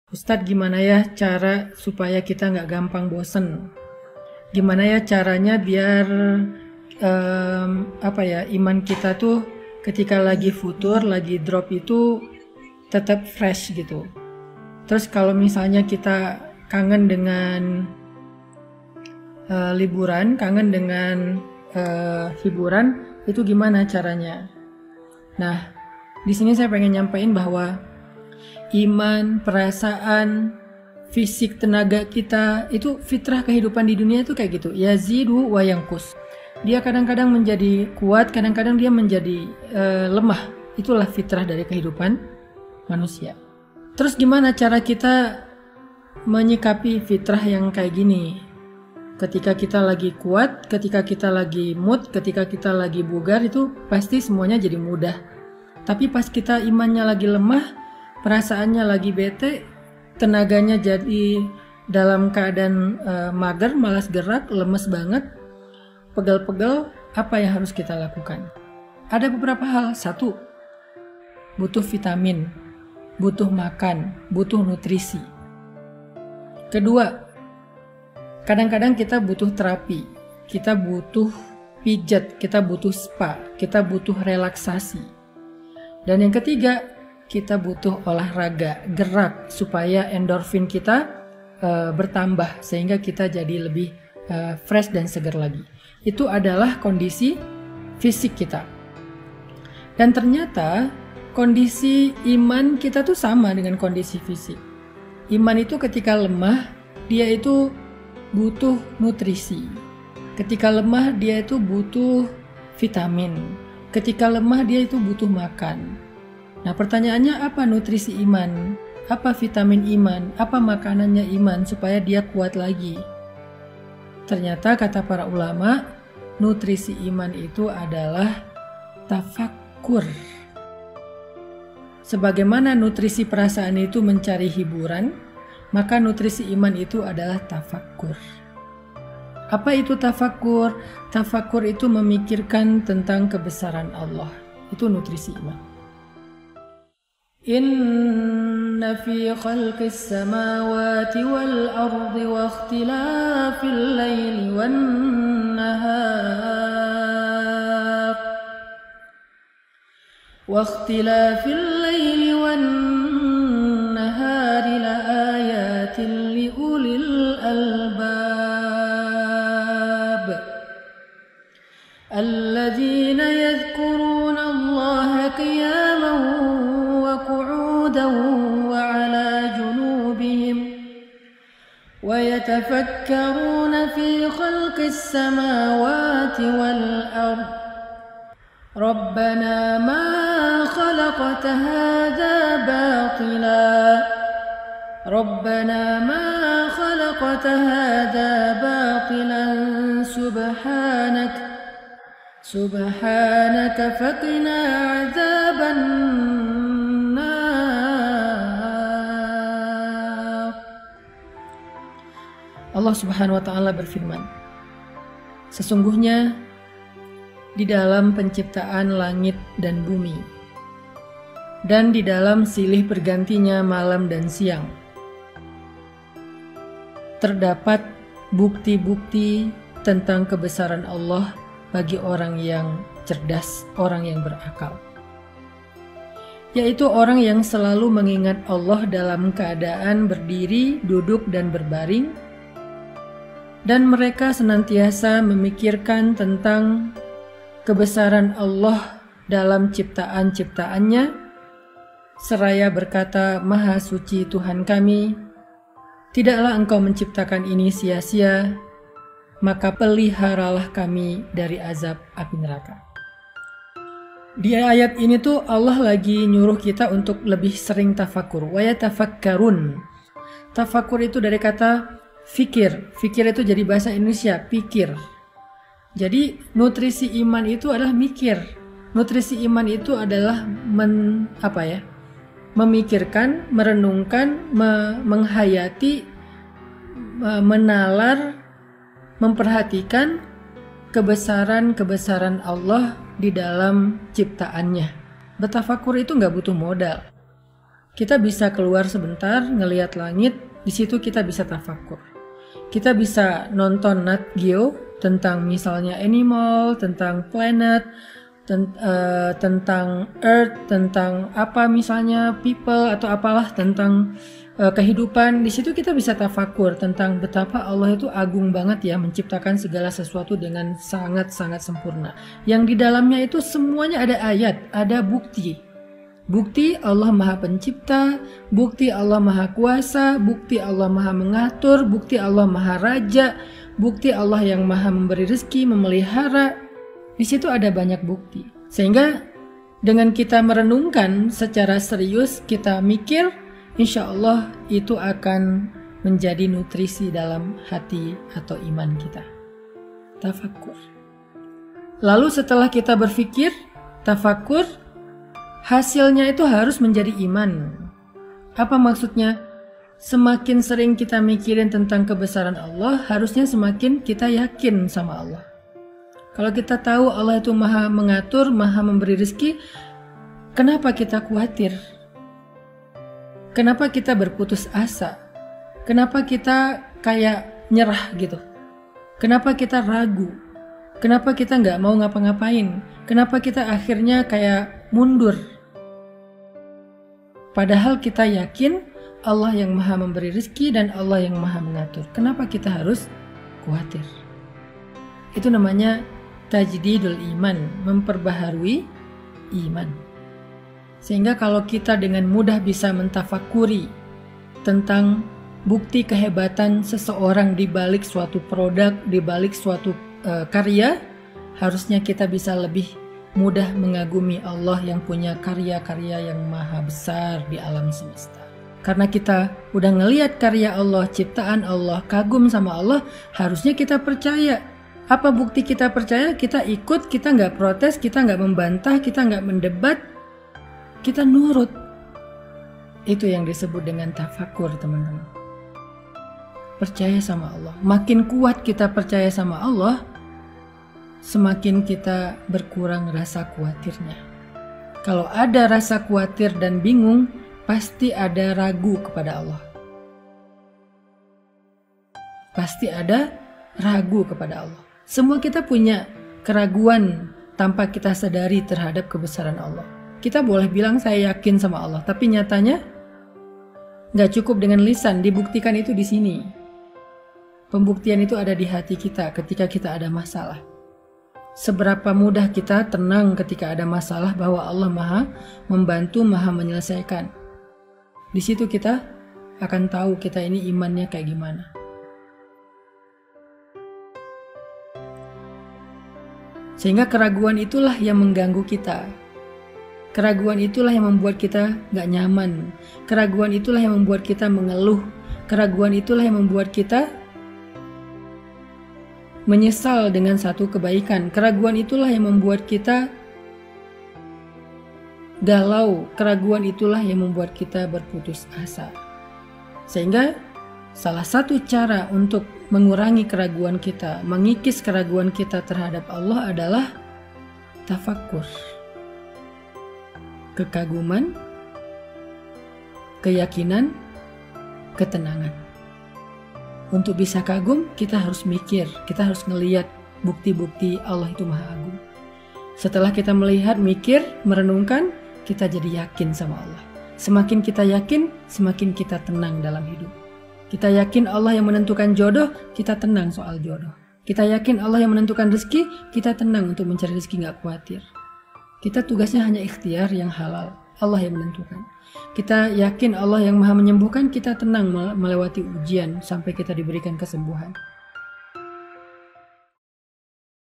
Ustadz, gimana ya cara supaya kita nggak gampang bosen? Gimana ya caranya biar iman kita tuh ketika lagi futur, lagi drop itu tetap fresh gitu. Terus kalau misalnya kita kangen dengan liburan, kangen dengan hiburan, itu gimana caranya? Nah, di sini saya pengen nyampain bahwa iman, perasaan, fisik, tenaga kita itu fitrah kehidupan di dunia itu kayak gitu. Yazidu wa yanqus. Dia kadang-kadang menjadi kuat, kadang-kadang dia menjadi lemah. Itulah fitrah dari kehidupan manusia. Terus gimana cara kita menyikapi fitrah yang kayak gini? Ketika kita lagi kuat, ketika kita lagi mood, ketika kita lagi bugar, itu pasti semuanya jadi mudah. Tapi pas kita imannya lagi lemah, perasaannya lagi bete, tenaganya jadi dalam keadaan mager, malas gerak, lemes banget, pegel-pegel, apa yang harus kita lakukan? Ada beberapa hal. Satu, butuh vitamin, butuh makan, butuh nutrisi. Kedua, kadang-kadang kita butuh terapi, kita butuh pijat, kita butuh spa, kita butuh relaksasi. Dan yang ketiga, kita butuh olahraga, gerak supaya endorfin kita bertambah sehingga kita jadi lebih fresh dan segar lagi. Itu adalah kondisi fisik kita. Dan ternyata kondisi iman kita tuh sama dengan kondisi fisik. Iman itu ketika lemah, dia itu butuh nutrisi. Ketika lemah, dia itu butuh vitamin. Ketika lemah, dia itu butuh makan. Nah, pertanyaannya apa nutrisi iman? Apa vitamin iman? Apa makanannya iman supaya dia kuat lagi? Ternyata kata para ulama, nutrisi iman itu adalah tafakkur. Sebagaimana nutrisi perasaan itu mencari hiburan, maka nutrisi iman itu adalah tafakkur. Apa itu tafakkur? Tafakkur itu memikirkan tentang kebesaran Allah. Itu nutrisi iman. Inna fi khalqis samawati wal ardi wa ikhtilafil laili wan nahar la ayatin li ulil albab alladzina yadhkuruna Allaha qiyaman وعلى جنوبهم ويتفكرون في خلق السماوات والأرض ربنا ما خلقت هذا باطلا سبحانك فقنا عذاب Allah Subhanahu wa Ta'ala berfirman, sesungguhnya di dalam penciptaan langit dan bumi dan di dalam silih bergantinya malam dan siang terdapat bukti-bukti tentang kebesaran Allah bagi orang yang cerdas, orang yang berakal, yaitu orang yang selalu mengingat Allah dalam keadaan berdiri, duduk, dan berbaring. Dan mereka senantiasa memikirkan tentang kebesaran Allah dalam ciptaan-ciptaannya, seraya berkata, Maha suci Tuhan kami, tidaklah Engkau menciptakan ini sia-sia, maka peliharalah kami dari azab api neraka. Di ayat ini tuh Allah lagi nyuruh kita untuk lebih sering tafakur. Wa yatafakkarun. Tafakur itu dari kata fikir. Fikir itu jadi bahasa Indonesia, pikir. Jadi nutrisi iman itu adalah mikir. Nutrisi iman itu adalah memikirkan, merenungkan, menghayati, menalar, memperhatikan kebesaran-kebesaran Allah di dalam ciptaannya. Bertafakur itu nggak butuh modal. Kita bisa keluar sebentar, ngelihat langit, di situ kita bisa tafakur. Kita bisa nonton Nat Geo tentang misalnya animal, tentang planet, tentang earth, tentang apa misalnya people atau apalah tentang kehidupan. Di situ kita bisa tafakur tentang betapa Allah itu agung banget ya, menciptakan segala sesuatu dengan sangat-sangat sempurna. Yang di dalamnya itu semuanya ada ayat, ada bukti. Bukti Allah Maha Pencipta, bukti Allah Maha Kuasa, bukti Allah Maha Mengatur, bukti Allah Maha Raja, bukti Allah yang Maha Memberi rezeki, memelihara. Di situ ada banyak bukti. Sehingga dengan kita merenungkan secara serius, kita mikir, insya Allah itu akan menjadi nutrisi dalam hati atau iman kita. Tafakur. Lalu setelah kita berpikir, tafakur, hasilnya itu harus menjadi iman. Apa maksudnya? Semakin sering kita mikirin tentang kebesaran Allah, harusnya semakin kita yakin sama Allah. Kalau kita tahu Allah itu Maha Mengatur, Maha Memberi rezeki, kenapa kita khawatir? Kenapa kita berputus asa? Kenapa kita kayak nyerah gitu? Kenapa kita ragu? Kenapa kita nggak mau ngapa-ngapain? Kenapa kita akhirnya kayak mundur? Padahal kita yakin Allah yang Maha Memberi rezeki dan Allah yang Maha Mengatur. Kenapa kita harus khawatir? Itu namanya tajdidul iman, memperbaharui iman. Sehingga kalau kita dengan mudah bisa mentafakuri tentang bukti kehebatan seseorang di balik suatu produk, di balik suatu karya, harusnya kita bisa lebih mudah mengagumi Allah yang punya karya-karya yang maha besar di alam semesta. Karena kita udah ngelihat karya Allah, ciptaan Allah, kagum sama Allah, harusnya kita percaya. Apa bukti kita percaya? Kita ikut, kita nggak protes, kita nggak membantah, kita nggak mendebat, kita nurut. Itu yang disebut dengan tafakur, teman-teman. Percaya sama Allah. Makin kuat kita percaya sama Allah, semakin kita berkurang rasa khawatirnya. Kalau ada rasa khawatir dan bingung, pasti ada ragu kepada Allah. Pasti ada ragu kepada Allah. Semua kita punya keraguan tanpa kita sadari terhadap kebesaran Allah. Kita boleh bilang saya yakin sama Allah, tapi nyatanya nggak cukup dengan lisan, dibuktikan itu di sini. Pembuktian itu ada di hati kita ketika kita ada masalah. Seberapa mudah kita tenang ketika ada masalah bahwa Allah Maha membantu, Maha menyelesaikan. Di situ kita akan tahu kita ini imannya kayak gimana. Sehingga keraguan itulah yang mengganggu kita. Keraguan itulah yang membuat kita gak nyaman. Keraguan itulah yang membuat kita mengeluh. Keraguan itulah yang membuat kita menyesal dengan satu kebaikan. Keraguan itulah yang membuat kita galau. Keraguan itulah yang membuat kita berputus asa. Sehingga salah satu cara untuk mengurangi keraguan kita, mengikis keraguan kita terhadap Allah adalah tafakur. Kekaguman, keyakinan, ketenangan. Untuk bisa kagum, kita harus mikir, kita harus ngelihat bukti-bukti Allah itu Maha Agung. Setelah kita melihat, mikir, merenungkan, kita jadi yakin sama Allah. Semakin kita yakin, semakin kita tenang dalam hidup. Kita yakin Allah yang menentukan jodoh, kita tenang soal jodoh. Kita yakin Allah yang menentukan rezeki, kita tenang untuk mencari rezeki, gak khawatir. Kita tugasnya hanya ikhtiar yang halal, Allah yang menentukan. Kita yakin Allah yang Maha menyembuhkan, kita tenang melewati ujian sampai kita diberikan kesembuhan.